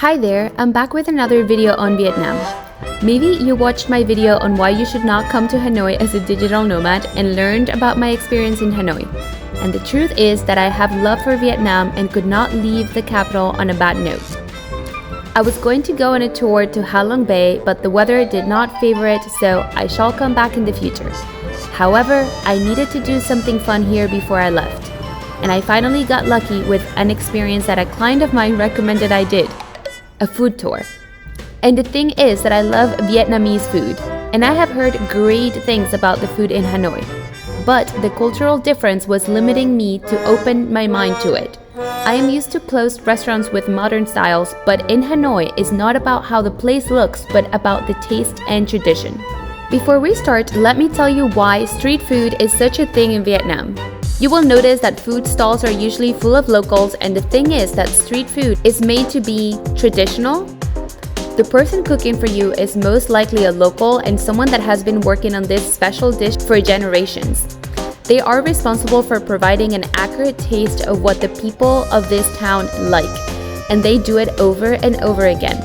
Hi there, I'm back with another video on Vietnam. Maybe you watched my video on why you should not come to Hanoi as a digital nomad and learned about my experience in Hanoi. And the truth is that I have love for Vietnam and could not leave the capital on a bad note. I was going to go on a tour to Ha Long Bay, but the weather did not favor it, so I shall come back in the future. However, I needed to do something fun here before I left. And I finally got lucky with an experience that a client of mine recommended I did. A food tour. And the thing is that I love Vietnamese food, and I have heard great things about the food in Hanoi. But the cultural difference was limiting me to open my mind to it. I am used to closed restaurants with modern styles, but in Hanoi it's not about how the place looks, but about the taste and tradition. Before we start, let me tell you why street food is such a thing in Vietnam. You will notice that food stalls are usually full of locals, and the thing is that street food is made to be traditional. The person cooking for you is most likely a local and someone that has been working on this special dish for generations. They are responsible for providing an accurate taste of what the people of this town like, and they do it over and over again.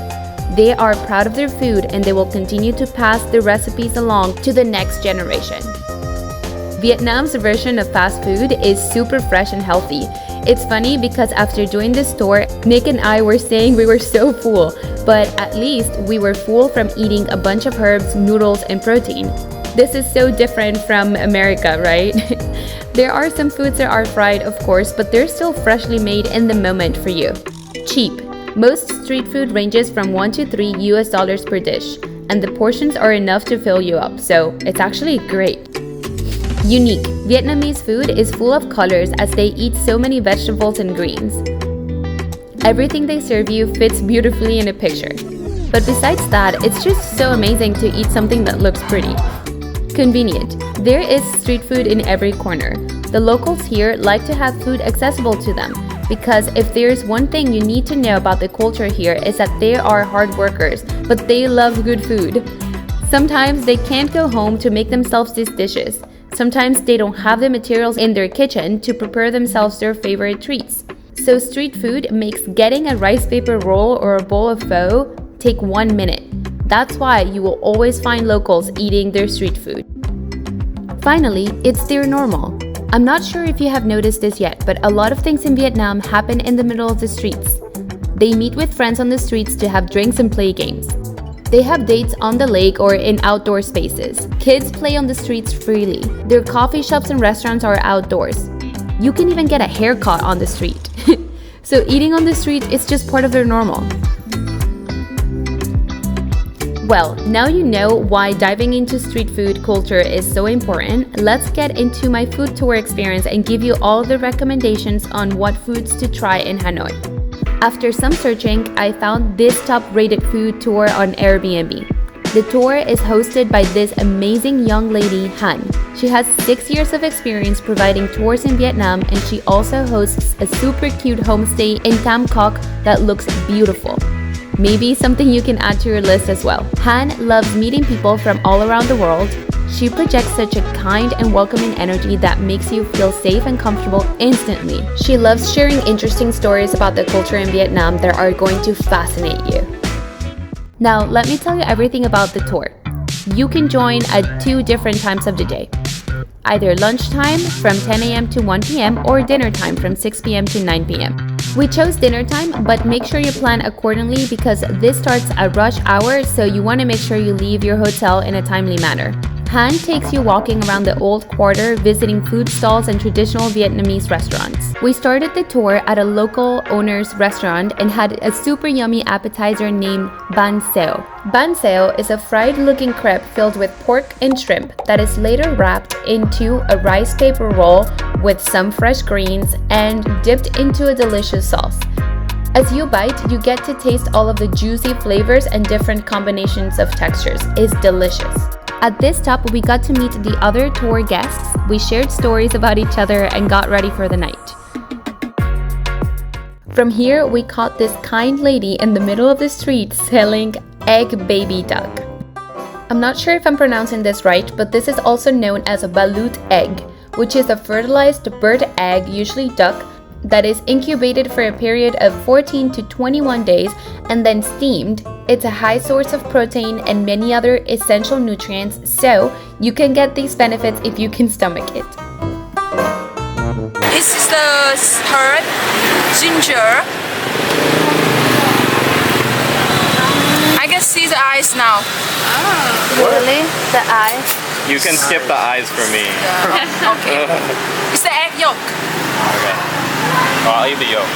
They are proud of their food and they will continue to pass the recipes along to the next generation. Vietnam's version of fast food is super fresh and healthy. It's funny because after doing this tour, Nick and I were saying we were so full, but at least we were full from eating a bunch of herbs, noodles, and protein. This is so different from America, right? There are some foods that are fried, of course, but they're still freshly made in the moment for you. Cheap. Most street food ranges from $1 to $3 per dish, and the portions are enough to fill you up, so it's actually great. Unique. Vietnamese food is full of colors as they eat so many vegetables and greens. Everything they serve you fits beautifully in a picture. But besides that, it's just so amazing to eat something that looks pretty. Convenient. There is street food in every corner. The locals here like to have food accessible to them, because if there's one thing you need to know about the culture here is that they are hard workers, but they love good food. Sometimes they can't go home to make themselves these dishes. Sometimes they don't have the materials in their kitchen to prepare themselves their favorite treats. So street food makes getting a rice paper roll or a bowl of pho take 1 minute. That's why you will always find locals eating their street food. Finally, it's their normal. I'm not sure if you have noticed this yet, but a lot of things in Vietnam happen in the middle of the streets. They meet with friends on the streets to have drinks and play games. They have dates on the lake or in outdoor spaces. Kids play on the streets freely. Their coffee shops and restaurants are outdoors. You can even get a haircut on the street. So eating on the street is just part of their normal. Well, now you know why diving into street food culture is so important. Let's get into my food tour experience and give you all of the recommendations on what foods to try in Hanoi. After some searching, I found this top-rated food tour on Airbnb. The tour is hosted by this amazing young lady, Hanh. She has 6 years of experience providing tours in Vietnam, and she also hosts a super cute homestay in Cam Coc that looks beautiful. Maybe something you can add to your list as well. Hanh loves meeting people from all around the world. She projects such a kind and welcoming energy that makes you feel safe and comfortable instantly. She loves sharing interesting stories about the culture in Vietnam that are going to fascinate you. Now, let me tell you everything about the tour. You can join at 2 different times of the day. Either lunchtime from 10 a.m. to 1 p.m. or dinner time from 6 p.m. to 9 p.m. We chose dinner time, but make sure you plan accordingly because this starts at rush hour, so you want to make sure you leave your hotel in a timely manner. Hanh takes you walking around the old quarter, visiting food stalls and traditional Vietnamese restaurants. We started the tour at a local owner's restaurant and had a super yummy appetizer named Ban Seo. Ban Seo is a fried-looking crepe filled with pork and shrimp that is later wrapped into a rice paper roll with some fresh greens and dipped into a delicious sauce. As you bite, you get to taste all of the juicy flavors and different combinations of textures. It's delicious. At this stop, we got to meet the other tour guests, we shared stories about each other, and got ready for the night. From here, we caught this kind lady in the middle of the street selling egg baby duck. I'm not sure if I'm pronouncing this right, but this is also known as a balut egg, which is a fertilized bird egg, usually duck, that is incubated for a period of 14 to 21 days and then steamed. It's a high source of protein and many other essential nutrients, so you can get these benefits if you can stomach it. This is the herb, ginger. I can see the eyes now. Oh, really? The eyes? You can skip the eyes for me. Yeah. Okay. It's the egg yolk. Okay. I'll eat the yolk.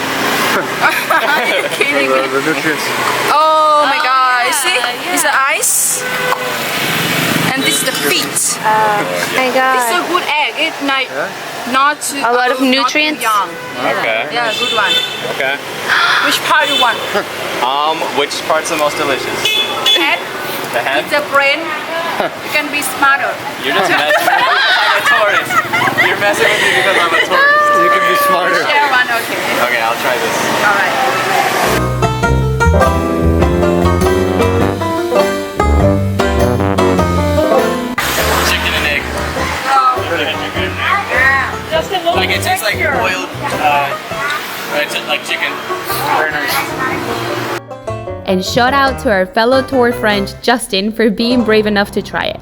Are you kidding me? The nutrients. Oh my god, you see? yeah. It's the eyes. And this is the feet. My It's a god. good egg. It's like not too, A lot of not too nutrients? young. Okay. Yeah, good one. Okay. Which part you want? Which part's the most delicious? Head? The head? It's the brain. You can be smarter. You're just messing with me. I'm a tourist. You're messing with me because I'm a tourist. You can be smarter. Share one, okay. Okay, I'll try this. Alright. Chicken and egg. Like it tastes like boiled, like chicken. Very nice. And shout out to our fellow tour friend Justin for being brave enough to try it.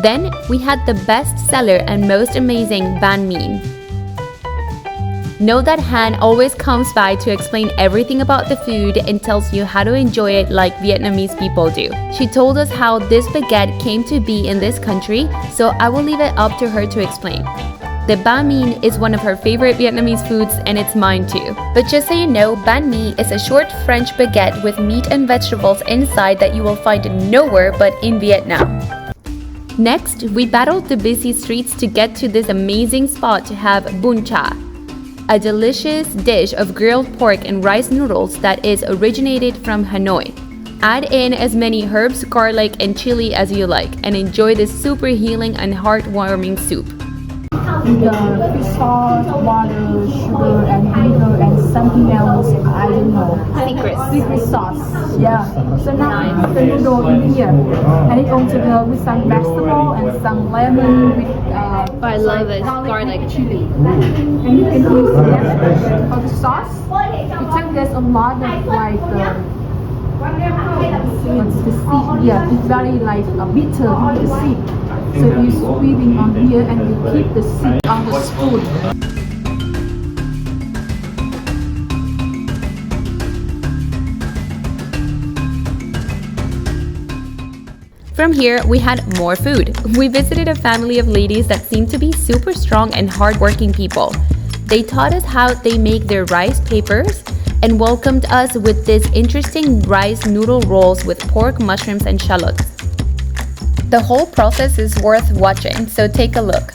Then we had the best seller and most amazing banh mi. Know that Hanh always comes by to explain everything about the food and tells you how to enjoy it like Vietnamese people do. She told us how this baguette came to be in this country, so I will leave it up to her to explain. The banh mi is one of her favorite Vietnamese foods and it's mine too. But just so you know, banh mi is a short French baguette with meat and vegetables inside that you will find nowhere but in Vietnam. Next, we battled the busy streets to get to this amazing spot to have buncha, a delicious dish of grilled pork and rice noodles that is originated from Hanoi. Add in as many herbs, garlic, and chili as you like and enjoy this super healing and heartwarming soup. The fish sauce, water, sugar, and vinegar, and something else, I don't know. Secret sauce. Yeah. So now put the noodle in here, and it goes together with some vegetable and some lemon with I love it. garlic and chili. And you can use that for the sauce. You take this a lot of like what's the seed? Yeah, it's very like bitter with the seed. So you squeezing on here and you keep the seed on the spoon. From here, we had more food. We visited a family of ladies that seemed to be super strong and hardworking people. They taught us how they make their rice papers and welcomed us with this interesting rice noodle rolls with pork, mushrooms, and shallots. The whole process is worth watching, so take a look.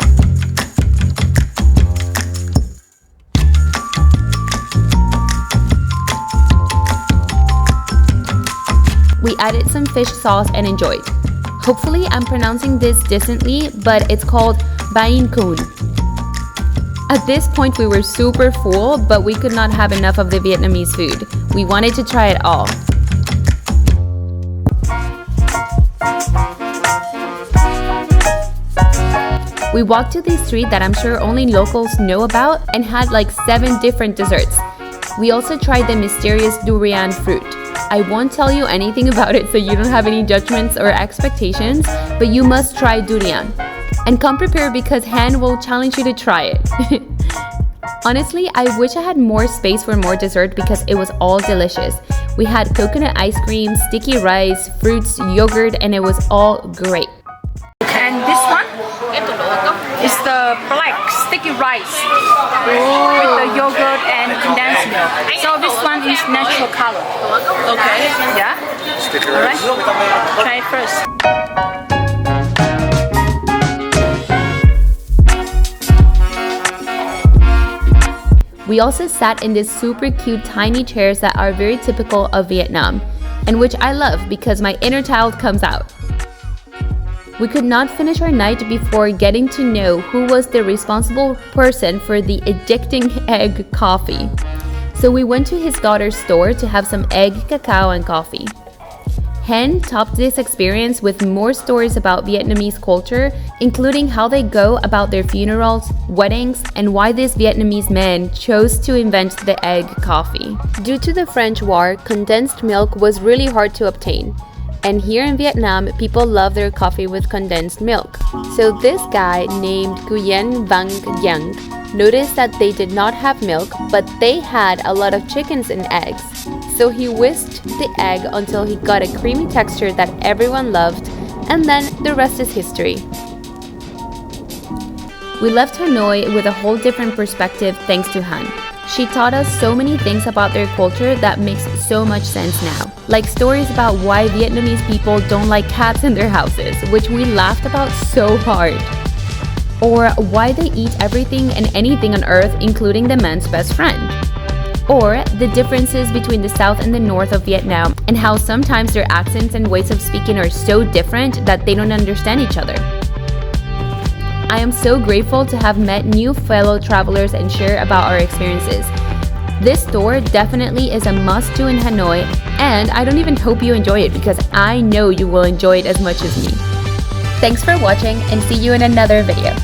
We added some fish sauce and enjoyed. Hopefully I'm pronouncing this decently, but it's called bain kun. At this point we were super full, but we could not have enough of the Vietnamese food. We wanted to try it all. We walked to this street that I'm sure only locals know about and had like 7 different desserts. We also tried the mysterious durian fruit. I won't tell you anything about it so you don't have any judgments or expectations, but you must try durian. And come prepared because Hanh will challenge you to try it. Honestly, I wish I had more space for more dessert because it was all delicious. We had coconut ice cream, sticky rice, fruits, yogurt, and it was all great. And this one is the black sticky rice with the yogurt and condensed milk. So this one is natural color. Okay. Yeah. Sticky Alright. rice. Try it first. We also sat in these super cute tiny chairs that are very typical of Vietnam, and which I love because my inner child comes out. We could not finish our night before getting to know who was the responsible person for the addicting egg coffee. So we went to his daughter's store to have some egg, cacao, and coffee. Hanh topped this experience with more stories about Vietnamese culture, including how they go about their funerals, weddings, and why this Vietnamese man chose to invent the egg coffee. Due to the French War, condensed milk was really hard to obtain. And here in Vietnam, people love their coffee with condensed milk. So this guy named Nguyen Van Giang noticed that they did not have milk, but they had a lot of chickens and eggs. So he whisked the egg until he got a creamy texture that everyone loved, and then the rest is history. We left Hanoi with a whole different perspective thanks to Han. She taught us so many things about their culture that makes so much sense now. Like stories about why Vietnamese people don't like cats in their houses, which we laughed about so hard. Or why they eat everything and anything on earth, including the man's best friend. Or the differences between the south and the north of Vietnam and how sometimes their accents and ways of speaking are so different that they don't understand each other. I am so grateful to have met new fellow travelers and share about our experiences. This store definitely is a must-do in Hanoi, and I don't even hope you enjoy it because I know you will enjoy it as much as me. Thanks for watching and see you in another video.